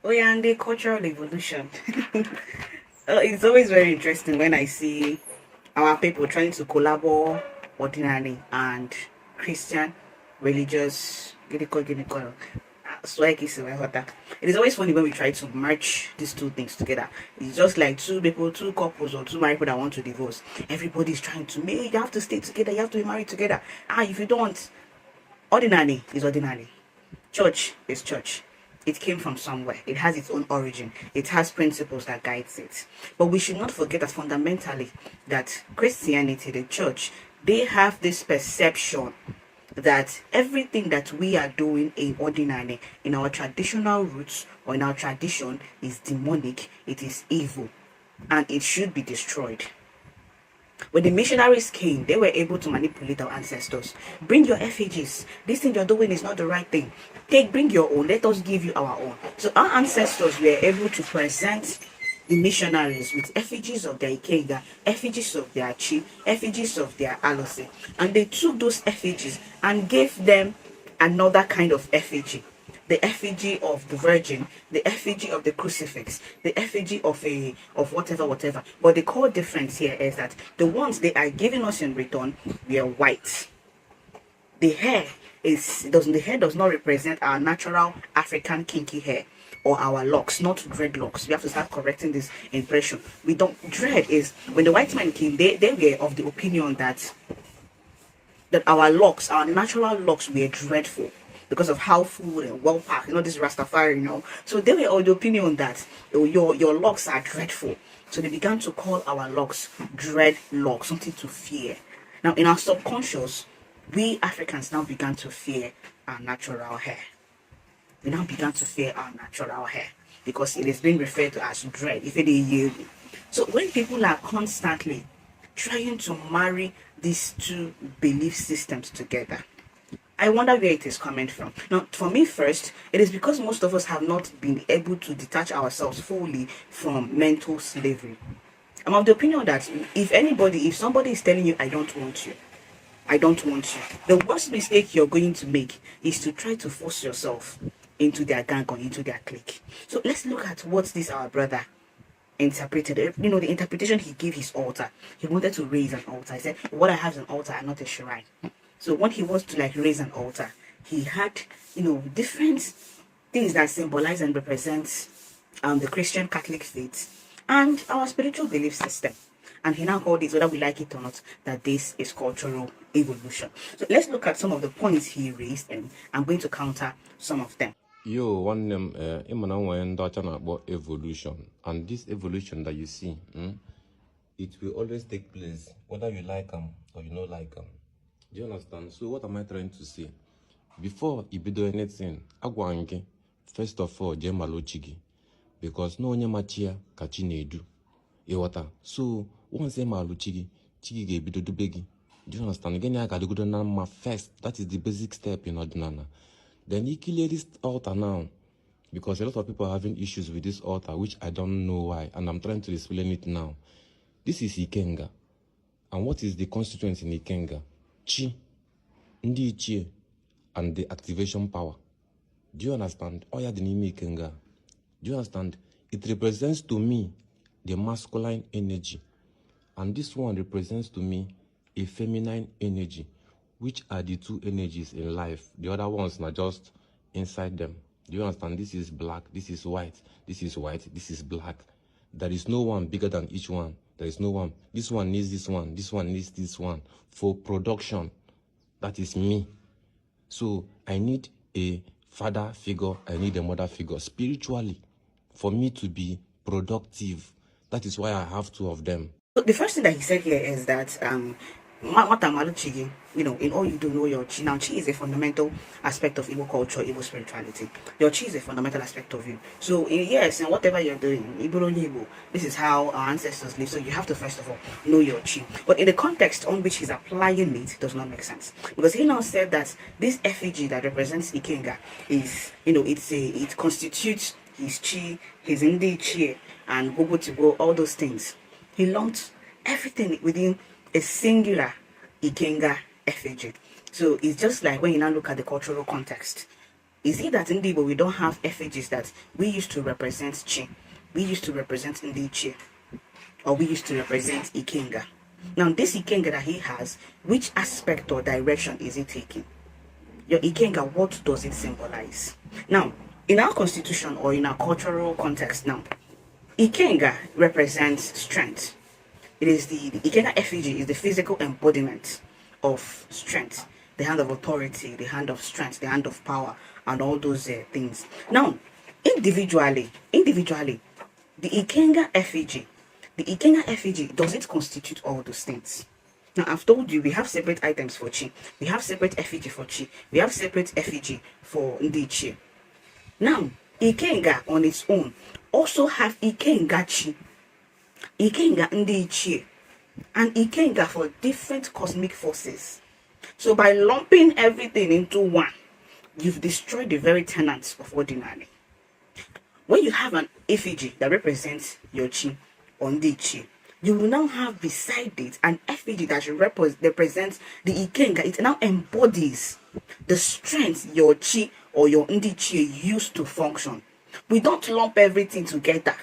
Oh yeah, and the cultural evolution. It's always very interesting when I see our people trying to collaborate ordinary and Christian religious. It is always funny when we try to merge these two things together. It's just like two people, two couples, or two married people that want to divorce. Everybody's trying to make you have to stay together, you have to be married together. If you don't, ordinary is ordinary. Church is church. It came from somewhere. It has its own origin. It has principles that guides it. But we should not forget that fundamentally that Christianity, the church, they have this perception that everything that we are doing in ordinary, in our traditional roots or in our tradition, is demonic, it is evil, and it should be destroyed. When the missionaries came, they were able to manipulate our ancestors. Bring your effigies. This thing you're doing is not the right thing. Bring your own. Let us give you our own. So our ancestors were able to present the missionaries with effigies of their Ikenga, effigies of their Chi, effigies of their Alose. And they took those effigies and gave them another kind of effigy. The effigy of the Virgin, the effigy of the crucifix, the effigy of whatever. But the core difference here is that the ones they are giving us in return were white. The hair does not represent our natural African kinky hair or our locks, not dreadlocks. We have to start correcting this impression. We don't dread is when the white man came, they were of the opinion that our locks, our natural locks, were dreadful because of how full and well packed, this Rastafari, So they were of the opinion that your locks are dreadful. So they began to call our locks dreadlocks, something to fear. Now, in our subconscious, we Africans now began to fear our natural hair. We now began to fear our natural hair because it is being referred to as dread. If it is so, when people are constantly trying to marry these two belief systems together, I wonder where it is coming from. Now, for me first, it is because most of us have not been able to detach ourselves fully from mental slavery. I'm of the opinion that if somebody is telling you, I don't want you, the worst mistake you're going to make is to try to force yourself into their gang or into their clique. So let's look at what this our brother interpreted. The interpretation he gave his altar. He wanted to raise an altar. He said, what I have is an altar and not a shrine. So when he wants to raise an altar, he had different things that symbolize and represent the Christian Catholic faith and our spiritual belief system. And he now called it, whether we like it or not, that this is cultural evolution. So let's look at some of the points he raised, and I'm going to counter some of them. One name, evolution, and this evolution that you see, it will always take place, whether you like them or you don't like them. Do you understand? So what am I trying to say? Before you do anything, agwange, first of all, jemalochigi, because no nyamachia kachinedu. So once maluchigi, chigi gebido dubegi. Do you understand? Again, I got to go down first. That is the basic step in Odinaani. Then he clear this altar now, because a lot of people are having issues with this altar, which I don't know why, and I'm trying to explain it now. This is Ikenga. And what is the constituent in Ikenga? Chi, Ndi-Igbo, and the activation power. Do you understand? Oya the name Ikenga. Do you understand? It represents to me the masculine energy. And this one represents to me a feminine energy, which are the two energies in life. The other ones are just inside them. Do you understand? This is black, this is white, this is white, this is black. There is no one bigger than each one. There is no one. This one needs this one needs this one for production. That is me. So I need a father figure, I need a mother figure spiritually for me to be productive. That is why I have two of them. So the first thing that he said here is that in all you do, know your chi. Now, chi is a fundamental aspect of Igbo culture, Igbo spirituality. Your chi is a fundamental aspect of you. So, yes, and whatever you're doing, Igbo, this is how our ancestors live. So, you have to first of all know your chi. But in the context on which he's applying it does not make sense, because he now said that this effigy that represents Ikenga is, it constitutes his chi, his Ndi-Igbo, and Bobo, all those things. He lumped everything within a singular Ikenga effigy. So it's just like when you now look at the cultural context. Is it that in Ndi-Igbo we don't have effigies that we used to represent Chi, we used to represent Ndi-Ichie, or we used to represent Ikenga? Now, this Ikenga that he has, which aspect or direction is it taking? Your Ikenga, what does it symbolize? Now, in our constitution or in our cultural context now, Ikenga represents strength. It is the Ikenga effigy is the physical embodiment of strength, the hand of authority, the hand of strength, the hand of power, and all those things. Now, individually, the Ikenga effigy, does it constitute all those things? Now, I've told you we have separate items for Chi, we have separate effigy for Chi, we have separate effigy for Ndi-Ichie. Now, Ikenga on its own also have Ikenga Chi, Ikenga Ndi-Ichie, and Ikenga for different cosmic forces. So by lumping everything into one, you've destroyed the very tenets of Odinaani. When you have an effigy that represents your Chi or Ndi-Ichie, you will now have beside it an effigy that represents the Ikenga. It now embodies the strength your Chi or your Ndi-Ichie used to function. We don't lump everything together.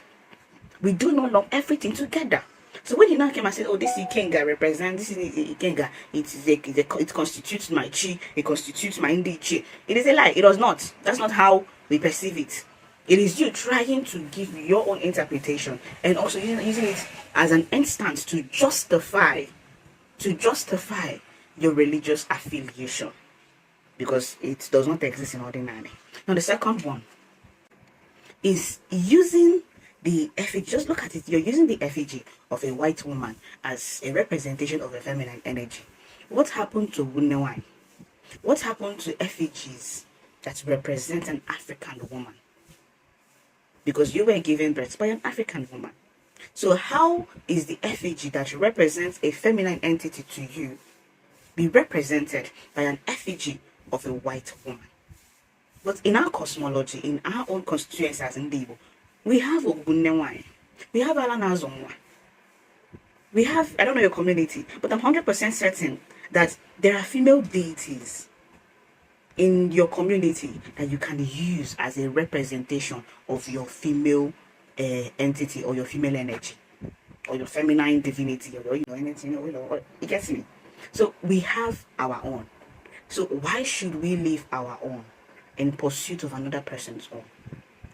We do not lump everything together. So when you now came and said, oh, this Ikenga represents, this is Ikenga, it constitutes my Chi, it constitutes my Ndi-Ichie. It is a lie. It does not. That's not how we perceive it. It is you trying to give your own interpretation and also using it as an instance to justify your religious affiliation, because it does not exist in Odinaani. Now the second one is using the effigy. Just look at it. You're using the effigy of a white woman as a representation of a feminine energy. What happened to Wunewine? What happened to effigies that represent an African woman? Because you were given birth by an African woman. So how is the effigy that represents a feminine entity to you be represented by an effigy of a white woman? But in our cosmology, in our own constituency as Ndi-Igbo, we have Ogunewai, we have Alanazonwa, we have, I don't know your community, but I'm 100% certain that there are female deities in your community that you can use as a representation of your female entity or your female energy or your feminine divinity or anything, or it gets me. So we have our own. So why should we leave our own in pursuit of another person's own?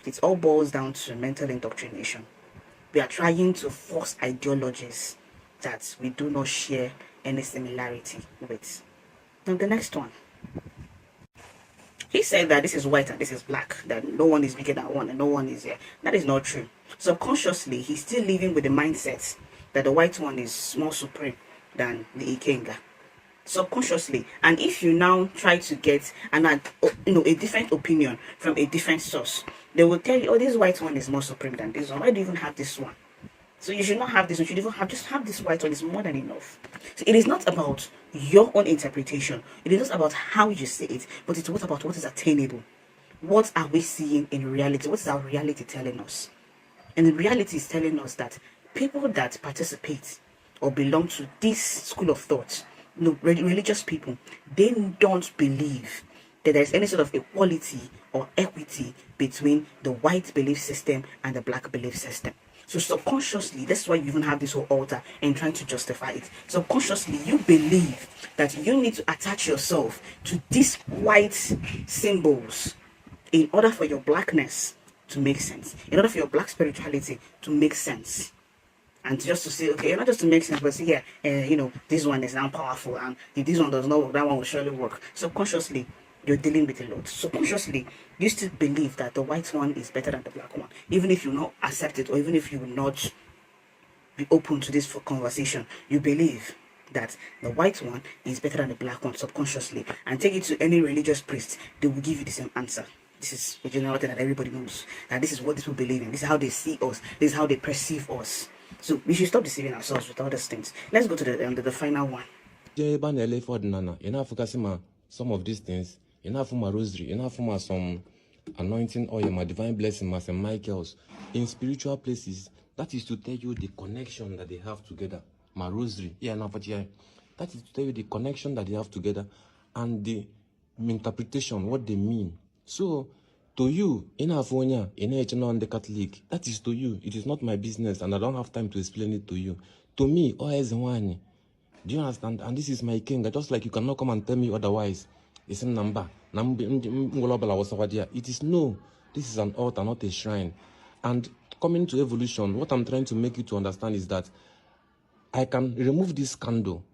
It all boils down to mental indoctrination. We are trying to force ideologies that we do not share any similarity with. Now the next one. He said that this is white and this is black, that no one is bigger than one and no one is here. That is not true. Subconsciously, he's still living with the mindset that the white one is more supreme than the Ikenga. Subconsciously. And if you now try to get a different opinion from a different source, they will tell you, oh, this white one is more supreme than this one. Why do you even have this one? So you should not have this one. You should even just have this white one. It's more than enough. So it is not about your own interpretation. It is not about how you see it, but it's about what is attainable. What are we seeing in reality? What is our reality telling us? And the reality is telling us that people that participate or belong to this school of thought, religious people, they don't believe that there's any sort of equality or equity between the white belief system and the black belief system. So subconsciously, that's why you even have this whole altar and trying to justify it. Subconsciously, you believe that you need to attach yourself to these white symbols in order for your blackness to make sense, in order for your black spirituality to make sense. And just to say, okay, not just to make sense, but see here, this one is now powerful, and if this one does not work, that one will surely work. Subconsciously, you're dealing with a lot. Subconsciously, you still believe that the white one is better than the black one, even if you not accept it, or even if you will not be open to this conversation. You believe that the white one is better than the black one subconsciously, and take it to any religious priest, they will give you the same answer. This is a general thing that everybody knows, and this is what people believe in. This is how they see us. This is how they perceive us. So we should stop deceiving ourselves with all these things. Let's go to the final one. Some of these things, enough for my rosary, enough for my some anointing oil, my divine blessing, my St. Michael's. In spiritual places, that is to tell you the connection that they have together. My rosary, that is to tell you the connection that they have together and the interpretation, what they mean. So, to you, in Afonia, in on the Catholic, that is to you. It is not my business, and I don't have time to explain it to you. To me, Oezewani. Do you understand? And this is my king. Just like you cannot come and tell me otherwise. It's in number. It is no. This is an altar, not a shrine. And coming to evolution, what I'm trying to make you to understand is that I can remove this candle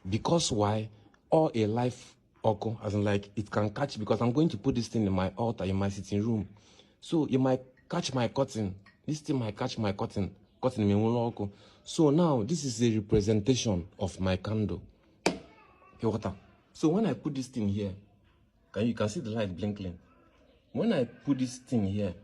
because why? Or a life oko, as in like it can catch, because I'm going to put this thing in my altar, in my sitting room. So it might catch my curtain. This thing might catch my curtain. So now this is a representation of my candle. So when I put this thing here, you can see the light blinking. When I put this thing here,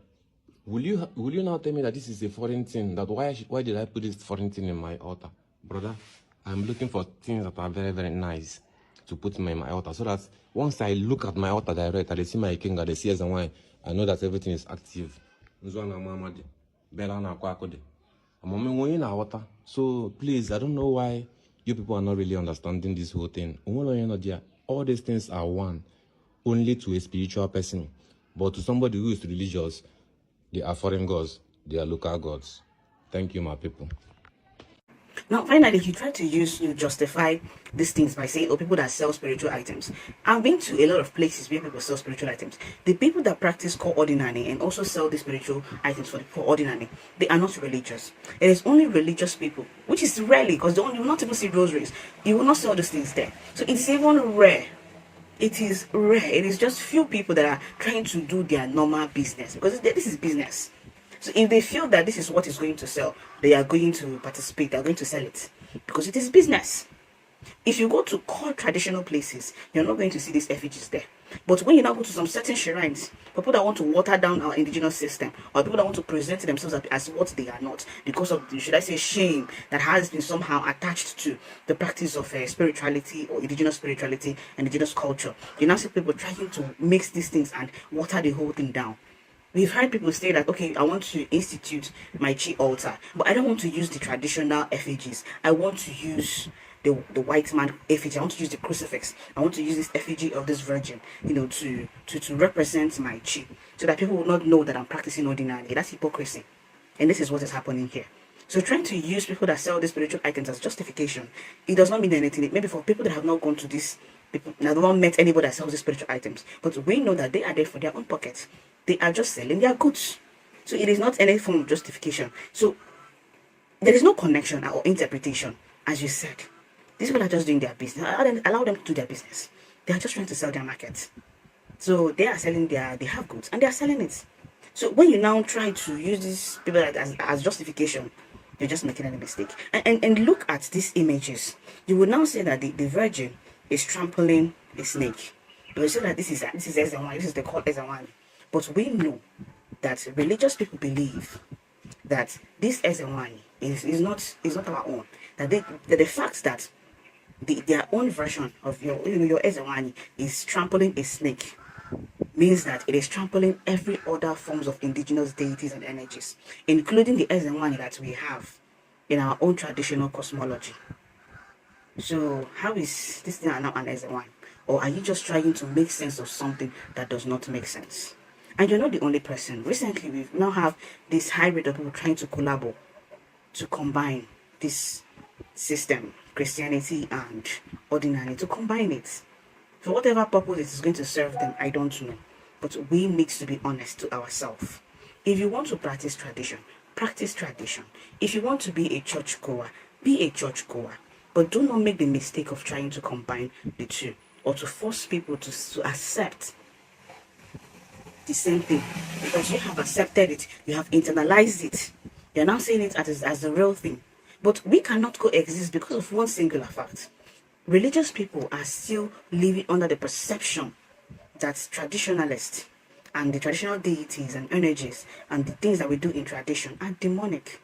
will you now tell me that this is a foreign thing? That why did I put this foreign thing in my altar? Brother, I'm looking for things that are very, very nice to put in my altar, so that once I look at my altar direct, I see my king, I see as and why, I know that everything is active. So please, I don't know why you people are not really understanding this whole thing. All these things are one, only to a spiritual person. But to somebody who is religious, they are foreign gods, they are local gods. Thank you, my people. Now, finally, you try to justify these things by saying, oh, people that sell spiritual items. I've been to a lot of places where people sell spiritual items. The people that practice Odinaani and also sell the spiritual items for Odinaani, they are not religious. It is only religious people, which is rarely, because you will not even see rosaries. You will not sell those things there. So it's even rare. It is rare. It is just few people that are trying to do their normal business, because this is business. So if they feel that this is what is going to sell, they are going to participate, they are going to sell it, because it is business. If you go to core traditional places, you're not going to see these effigies there. But when you now go to some certain shrines, people that want to water down our indigenous system, or people that want to present themselves as what they are not, because of, should I say, shame that has been somehow attached to the practice of spirituality or indigenous spirituality and indigenous culture, you now see people trying to mix these things and water the whole thing down. We've heard people say that, okay, I want to institute my chi altar, but I don't want to use the traditional effigies. I want to use the white man effigy. I want to use the crucifix. I want to use this effigy of this virgin, to represent my chi, so that people will not know that I'm practicing Odinaani. That's hypocrisy. And this is what is happening here. So trying to use people that sell these spiritual items as justification, it does not mean anything. Maybe for people that have not gone to this, people that have not met anybody that sells these spiritual items, but we know that they are there for their own pockets. They are just selling their goods. So it is not any form of justification. So there is no connection or interpretation, as you said. These people are just doing their business. Allow them to do their business. They are just trying to sell their market. So they are selling they have goods and they are selling it. So when you now try to use these people as justification, you're just making a mistake. And look at these images. You will now say that the virgin is trampling a snake. You will say that this is Ezewani, this is the called Ezewani. But we know that religious people believe that this Ezewani is not our own. That the fact that their own version of your Ezewani is trampling a snake means that it is trampling every other forms of indigenous deities and energies, including the Ezewani that we have in our own traditional cosmology. So how is this thing now an Ezewani? Or are you just trying to make sense of something that does not make sense? And you're not the only person. Recently, we now have this hybrid of people trying to collaborate to combine this system, Christianity and Odinaani, to combine it. For whatever purpose it is going to serve them, I don't know. But we need to be honest to ourselves. If you want to practice tradition, practice tradition. If you want to be a church goer, be a church goer. But do not make the mistake of trying to combine the two, or to force people to accept the same thing, because you have accepted it, you have internalized it, you're now saying it as the real thing. But we cannot coexist because of one singular fact. Religious people are still living under the perception that traditionalists and the traditional deities and energies and the things that we do in tradition are demonic.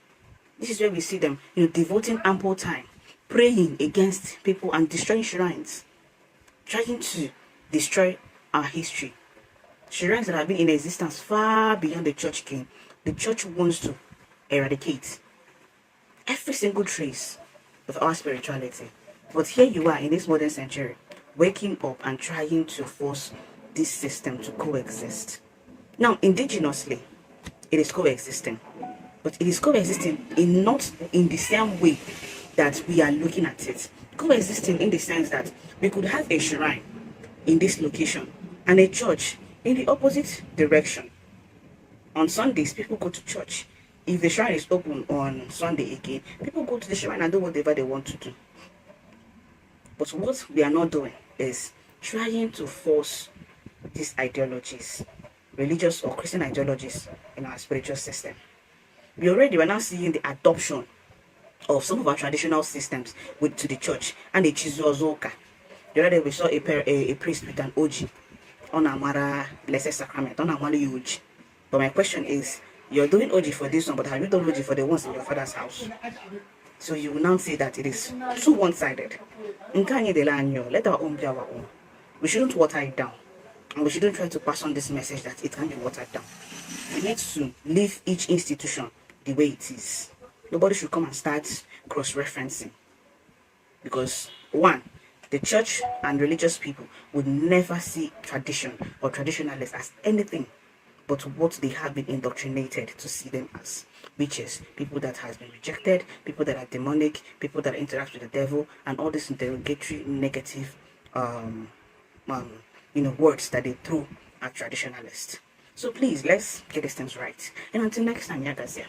This is where we see them, devoting ample time, praying against people and destroying shrines, trying to destroy our history. Shrines that have been in existence far beyond the church came. The church wants to eradicate every single trace of our spirituality. But here you are in this modern century, waking up and trying to force this system to coexist. Now, indigenously, it is coexisting, but it is coexisting in not in the same way that we are looking at it. Coexisting in the sense that we could have a shrine in this location and a church in the opposite direction. On Sundays, people go to church. If the shrine is open on Sunday again, people go to the shrine and do whatever they want to do. But what we are not doing is trying to force these ideologies, religious or Christian ideologies, in our spiritual system. We're now seeing the adoption of some of our traditional systems to the church and the Chizuozoka. The other day we saw a priest with an OG on Amara Blessed Sacrament, on Amara OG. But my question is, you're doing OG for this one, but have you done OG for the ones in your father's house? So you will now say that it is too one-sided. Let our own be our own. We shouldn't water it down. And we shouldn't try to pass on this message that it can be watered down. We need to leave each institution the way it is. Nobody should come and start cross-referencing. Because, one, the church and religious people would never see tradition or traditionalists as anything but what they have been indoctrinated to see them as, which is people that has been rejected, people that are demonic, people that interact with the devil, and all these derogatory, negative, words that they throw at traditionalists. So please, let's get these things right. And until next time, Yagazia.